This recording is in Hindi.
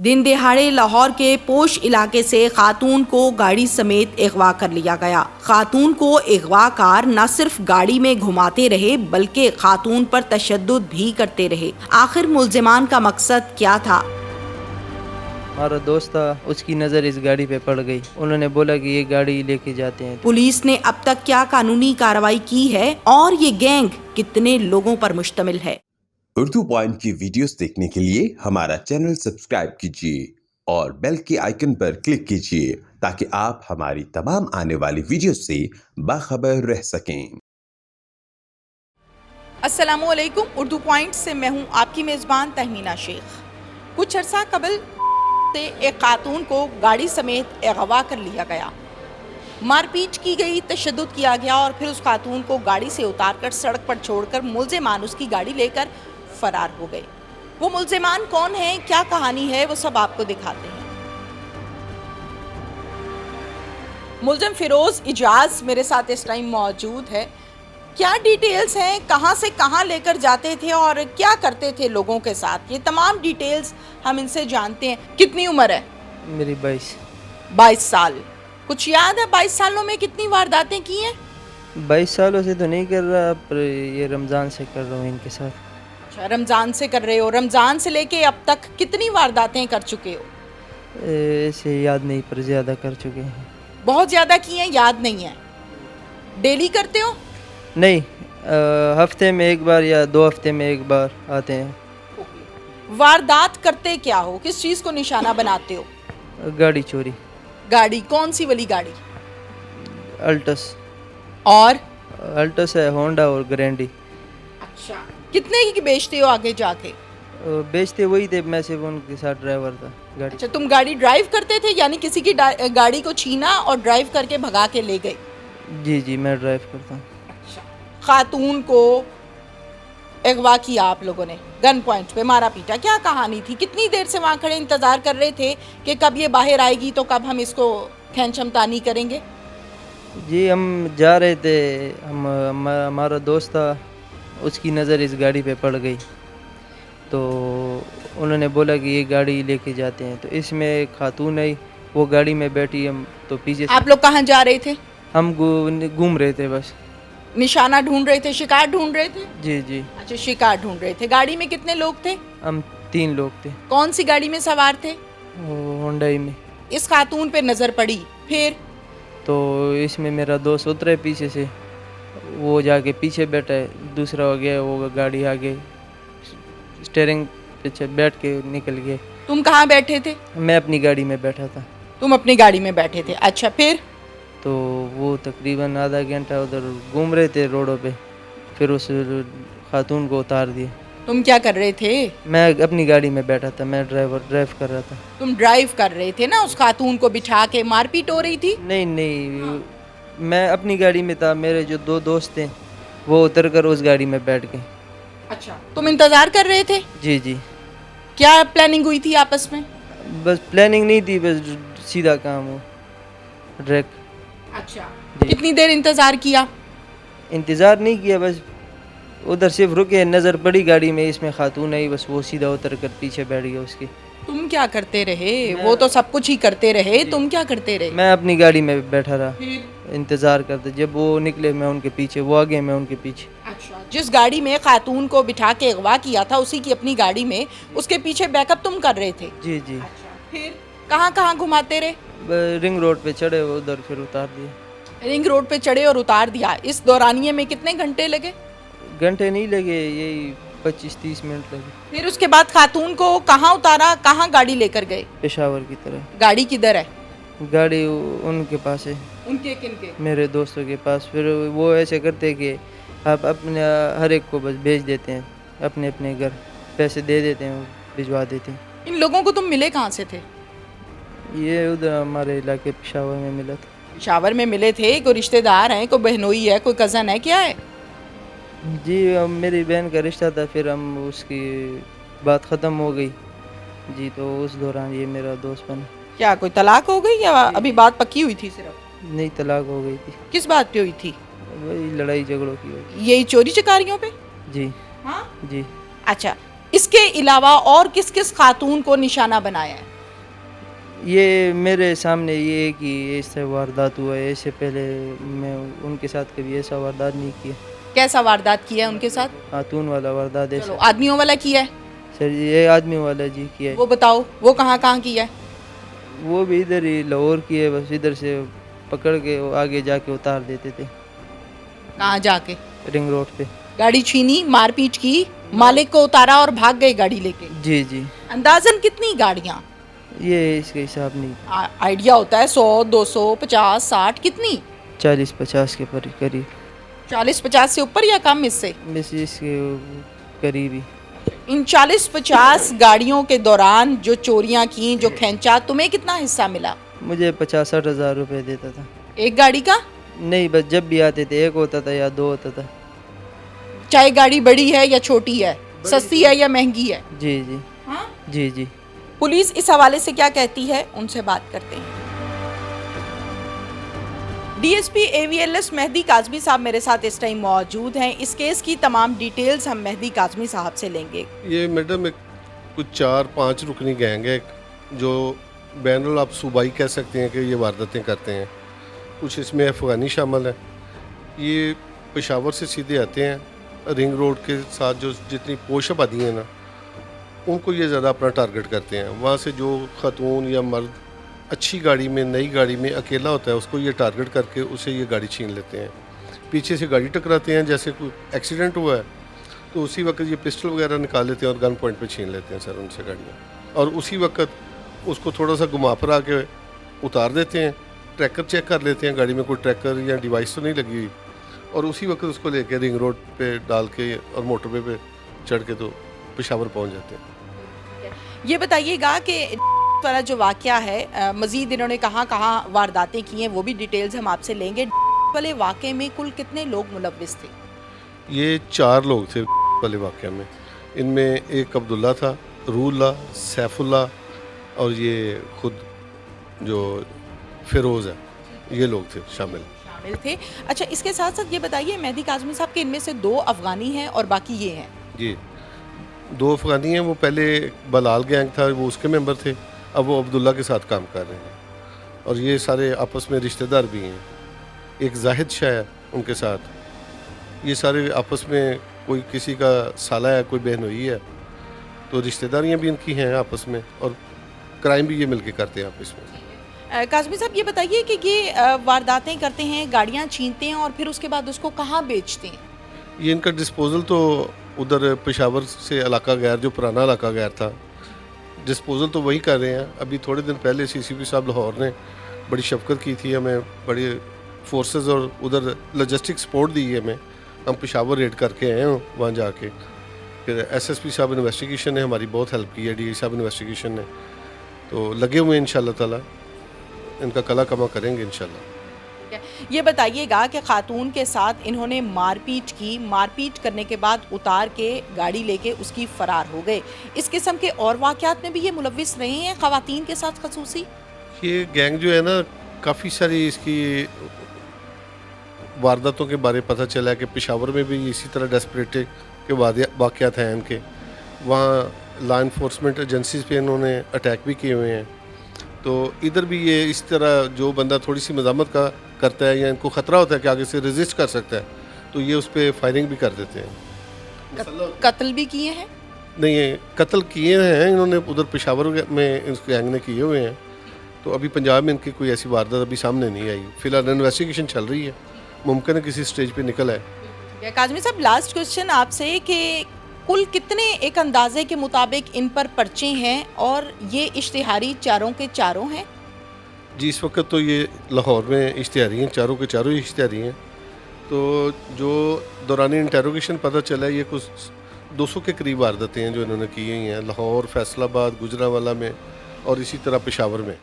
दिन दिहाड़े लाहौर के पोश इलाके से खातून को गाड़ी समेत अगवा कर लिया गया। खातून को अगवाकार न सिर्फ गाड़ी में घुमाते रहे बल्कि खातून पर तशद्दुद भी करते रहे। आखिर मुल्जिमान का मकसद क्या था? हमारा दोस्त था, उसकी नज़र इस गाड़ी पे पड़ गई। उन्होंने बोला कि ये गाड़ी लेके जाते हैं। पुलिस ने अब तक क्या कानूनी कार्रवाई की है और ये गैंग कितने लोगों पर मुश्तमिल है? उर्दू पॉइंट की वीडियोस देखने के लिए हमारा चैनल सब्सक्राइब कीजिए और बेल के आइकन पर क्लिक कीजिए ताकि आप हमारी तमाम आने वाली वीडियोस से बाखबर रह सकें। अस्सलामुअलैकुम, उर्दू पॉइंट से मैं हूं आपकी मेज़बान तहमीना शेख। कुछ अर्सा कबल से एक खातून को गाड़ी समेत अगवा कर लिया गया, मारपीट की गई, तशद्दुद किया गया और फिर उस खातून को गाड़ी से उतारकर सड़क पर छोड़कर मुल्जिमान उसकी गाड़ी लेकर फरार हो गए। वो मुल्जिमान कौन है, क्या कहानी है, वो सब आपको दिखाते हैं। मुल्जिम फिरोज इजाज मेरे साथ इस टाइम मौजूद है। क्या डिटेल्स हैं, कहां से कहां लेकर जाते थे और क्या करते थे लोगों के साथ, ये तमाम डिटेल्स हम इनसे जानते हैं। कितनी उम्र है? मेरी 22 साल। कुछ याद है 22 सालों में कितनी वारदातें की हैं? 22 सालों से तो नहीं कर रहा, पर ये रमज़ान से कर रहा हूँ इनके साथ। अच्छा, रमज़ान से कर रहे हो। रमज़ान से लेके अब तक कितनी वारदातें कर चुके हो? ऐसे याद नहीं, पर ज़्यादा कर चुके हैं। बहुत ज़्यादा की हैं, याद नहीं है। डेली करते हो? नहीं, हफ्ते में एक बार या 2 हफ्ते में एक बार आते हैं। वारदात करते क्या हो, किस चीज़ को निशाना बनाते हो? गाड़ी चोरी। गाड़ी कौन सी वाली गाड़ी? अल्टस। और अल्टस है, होंडा और ग्रैंडी। अच्छा, कितने की बेचते हो आगे जाके? बेचते वही थे, मैं सिर्फ उनके साथ ड्राइवर था गाड़ी। अच्छा, तुम गाड़ी ड्राइव करते थे, यानी किसी की गाड़ी को छीना और ड्राइव करके भगा के ले गए? जी, मैं ड्राइव करता हूँ। अच्छा, खातून को अगवा किया आप लोगों ने, गन पॉइंट पे मारा पीटा, क्या कहानी थी? कितनी देर से वहाँ खड़े इंतज़ार कर रहे थे कि कब ये बाहर आएगी तो कब हम इसको खैंचमतानी करेंगे? जी, हम जा रहे थे, हमारा दोस्त था, उसकी नज़र इस गाड़ी पे पड़ गई तो उन्होंने बोला कि ये गाड़ी लेके जाते हैं। तो इसमें एक खातून आई, वो गाड़ी में बैठी, हम तो पीछे। आप लोग कहाँ जा रहे थे? हम घूम रहे थे, बस निशाना ढूंढ रहे थे, शिकार ढूंढ रहे थे? जी। अच्छा, शिकार ढूंढ रहे थे। गाड़ी में कितने लोग थे? हम 3 लोग थे। कौन सी गाड़ी में सवार थे? होंडाई में। इस खातून पे नज़र पड़ी, फिर? तो इसमें मेरा दोस्त उतरे पीछे से, वो जाके पीछे बैठा है, दूसरा हो गया, वो गाड़ी आगे स्टीयरिंग पीछे बैठ के निकल गए। तुम कहाँ बैठे थे? मैं अपनी गाड़ी में बैठा था। तुम अपनी गाड़ी में बैठे थे, अच्छा, फिर? तो वो तकरीबन आधा घंटा उधर घूम रहे थे रोडों पे, फिर उस खातून को उतार दिए। तुम क्या कर रहे थे? मैं अपनी गाड़ी में बैठा था, मैं ड्राइव कर रहा था। तुम ड्राइव कर रहे थे ना, उस खातून को बिठा के मारपीट हो रही थी? नहीं, मैं अपनी गाड़ी में था, मेरे जो 2 दोस्त थे वो उतर कर उस गाड़ी में बैठ गए। अच्छा, तुम इंतजार कर रहे थे? जी। क्या प्लानिंग हुई थी आपस में? बस प्लानिंग नहीं थी, बस सीधा काम हो, डायरेक्ट। अच्छा, जी। कितनी देर इंतजार किया? इंतज़ार नहीं किया, बस उधर सिर्फ रुके, नज़र पड़ी गाड़ी में, इसमें खातून आई, बस वो सीधा उतर कर पीछे बैठ गया उसकी। तुम क्या करते रहे? वो तो सब कुछ ही करते रहे, तुम क्या करते रहे? मैं अपनी गाड़ी में बैठा रहा, फिर? इंतज़ार करते, जब वो निकले मैं उनके पीछे, वो आगे मैं उनके पीछे। अच्छा, जिस गाड़ी में खातून को बिठा के अगवा किया था उसी की अपनी गाड़ी में उसके पीछे बैकअप तुम कर रहे थे? जी। अच्छा, फिर कहाँ घुमाते रहे? रिंग रोड पे चढ़े, उधर फिर उतार दिए। रिंग रोड पे चढ़े और उतार दिया। इस दौरानिये में कितने घंटे लगे? घंटे नहीं लगे, यही 25-30 मिनट लगे। फिर उसके बाद खातून को कहाँ उतारा, कहाँ गाड़ी लेकर गए? पेशावर की तरह। गाड़ी किधर है? गाड़ी उनके पास है। उनके किनके? मेरे दोस्तों के पास। फिर वो ऐसे करते कि आप अपने हर एक को बस भेज देते हैं अपने अपने घर, पैसे दे देते हैं, भिजवा देते हैं। इन लोगों को तुम मिले कहाँ से थे? ये उधर हमारे इलाके पेशावर में मिला था। पेशावर में मिले थे? कोई रिश्तेदार हैं, कोई बहनोई है, कोई कज़न है, क्या है? जी, मेरी बहन का रिश्ता था, फिर हम उसकी बात ख़त्म हो गई जी, तो उस दौरान ये मेरा दोस्त बना। क्या कोई तलाक हो गई या अभी बात पक्की हुई थी सिर्फ? नहीं, तलाक हो गई थी। किस बात पे हुई थी? वही लड़ाई झगड़ों की वजह। यही चोरी चकारियों पे? जी। हाँ जी। अच्छा, इसके अलावा और किस किस खातून को निशाना बनाया है? ये मेरे सामने ये है कि ऐसे वारदात हुआ है, ऐसे पहले मैं उनके साथ कभी ऐसा वारदात नहीं किया। कैसा वारदात किया है उनके साथ? खातून वाला वारदात चलो, ऐसा। आदमियों वाला किया है, सर ये आदमी वाला जी किया है। वो बताओ, वो कहाँ कहाँ किया है? वो भी इधर ही लाहौर की है, बस इधर से पकड़ के वो आगे जाके उतार देते थे कहाँ जाके? रिंग रोड पे। गाड़ी छीनी, मारपीट की, मालिक को उतारा और भाग गए गाड़ी लेके। जी जी, अंदाजन कितनी गाड़ियाँ? ये इसका हिसाब नहीं, आइडिया होता है 100, 200, 50, 60, कितनी? 40-50 के करीब, 40-50 से ऊपर या कम इससे? बस इसके करीब ही। इन 40-50 गाड़ियों के दौरान जो चोरियां की, जो खैंचा, तुम्हें कितना हिस्सा मिला? मुझे 50-60 हज़ार रुपये देता था। एक गाड़ी का? नहीं, बस जब भी आते थे एक होता था या दो होता था। चाहे गाड़ी बड़ी है या छोटी है, सस्ती है या महंगी है? जी जी, हाँ? जी जी। पुलिस इस हवाले से क्या कहती है, उनसे बात करते हैं। डीएसपी AVLS मेहदी काज़मी साहब मेरे साथ इस टाइम मौजूद हैं। इस केस की तमाम डिटेल्स हम मेहदी काज़मी साहब से लेंगे। ये मैडम एक कुछ 4-5 रुकनी गैंग है जो बैनुल आप सूबाई कह सकते हैं कि ये वारदातें करते हैं। कुछ इसमें अफ़गानी शामिल है। ये पेशावर से सीधे आते हैं, रिंग रोड के साथ जो जितनी पोश आबादी है ना, उनको ये ज़्यादा अपना टारगेट करते हैं। वहाँ से जो ख़तून या मर्द अच्छी गाड़ी में, नई गाड़ी में अकेला होता है, उसको ये टारगेट करके उसे ये गाड़ी छीन लेते हैं। पीछे से गाड़ी टकराते हैं, जैसे कोई एक्सीडेंट हुआ है तो उसी वक्त ये पिस्टल वगैरह निकाल लेते हैं और गन पॉइंट पे छीन लेते हैं सर उनसे गाड़ियाँ, और उसी वक्त उसको थोड़ा सा घुमा फिरा के उतार देते हैं। ट्रैकर चेक कर लेते हैं, गाड़ी में कोई ट्रैकर या डिवाइस तो नहीं लगी हुई, और उसी वक्त उसको लेके रिंग रोड पे डाल के और मोटरवे पे चढ़ के तो पेशावर पहुँच जाते हैं। ये बताइएगा कि वाला जो वाकया है, मजीद इन्होंने कहाँ वारदातें की हैं, वो भी डिटेल्स हम आपसे लेंगे। वाले वाकये में कुल कितने लोग मुलव्विस थे? ये 4 लोग थे वाले वाक़े में। इनमें एक अब्दुल्ला था, रूल्ला, सैफुल्ला और ये खुद जो फिरोज़ है, ये लोग थे शामिल थे। अच्छा, इसके साथ साथ ये बताइए मेहदी काज़मी साहब के इनमें से 2 अफ़गानी हैं और बाकी ये हैं? जी, 2 अफ़गानी हैं। वो पहले बलाल गैंग था, वो उसके मेंबर थे, अब वो अब्दुल्ला के साथ काम कर रहे हैं, और ये सारे आपस में रिश्तेदार भी हैं। एक जाहिद शाह है उनके साथ। ये सारे आपस में कोई किसी का साला है, कोई बहन हुई है, तो रिश्तेदारियाँ भी इनकी हैं आपस में, और क्राइम भी ये मिलके करते हैं आपस में। काज़मी साहब ये बताइए कि ये वारदातें करते हैं, गाड़ियाँ छीनते हैं और फिर उसके बाद उसको कहाँ बेचते हैं? ये इनका डिस्पोज़ल तो उधर पेशावर से इलाका गैर, जो पुराना इलाका गैर था, डिस्पोज़ल तो वही कर रहे हैं। अभी थोड़े दिन पहले CCP साहब लाहौर ने बड़ी शफकत की थी हमें, बड़ी फोर्सेस और उधर लॉजिस्टिक सपोर्ट दी है हमें। हम पेशावर रेड करके आए हैं वहाँ जाके। फिर SSP साहब इन्वेस्टिगेशन ने हमारी बहुत हेल्प की है, DI साहब इन्वेस्टिगेशन ने, तो लगे हुए हैं इंशाल्लाह ताला, इनका कला कमा करेंगे इंशाल्लाह। ये बताइएगा कि खातून के साथ इन्होंने मारपीट की, मारपीट करने के बाद उतार के गाड़ी लेके उसकी फ़रार हो गए। इस किस्म के और वाक़यात में भी ये मुलव्विस रहे हैं ख़वातीन के साथ खसूसी? ये गैंग जो है ना, काफ़ी सारी इसकी वारदातों के बारे पता चला है कि पेशावर में भी इसी तरह डेस्परेटे के वाक़यात हैं इनके। वहाँ लॉ इन्फोर्समेंट एजेंसीज़ पे इन्होंने अटैक भी किए हुए हैं। तो इधर भी ये इस तरह जो बंदा थोड़ी सी मज़ामत का करता है या इनको ख़तरा होता है कि आगे से रेजिस्ट कर सकता है, तो ये उस पर फायरिंग भी कर देते हैं। कत्ल भी किए हैं? नहीं, ये कत्ल किए हैं इन्होंने उधर पेशावर में, इस गैंग ने किए हुए हैं। तो अभी पंजाब में इनकी कोई ऐसी वारदात अभी सामने नहीं आई। फ़िलहाल इन्वेस्टिगेशन चल रही है, मुमकिन है किसी स्टेज पे निकल आए। काज़मी साहब, लास्ट क्वेश्चन आपसे कि कुल कितने एक अंदाजे के मुताबिक इन पर पर्चे हैं, और ये इश्तिहारी चारों के चारों हैं? जी, इस वक्त तो ये लाहौर में इश्तिहारी हैं, चारों के चारों ही इश्तिहारी हैं। तो जो दौरान इंटेरोगेशन पता चला है, ये कुछ 200 के करीब वारदातें हैं जो इन्होंने की हुई हैं लाहौर, फैसलाबाद, गुजरांवाला में और इसी तरह पेशावर में।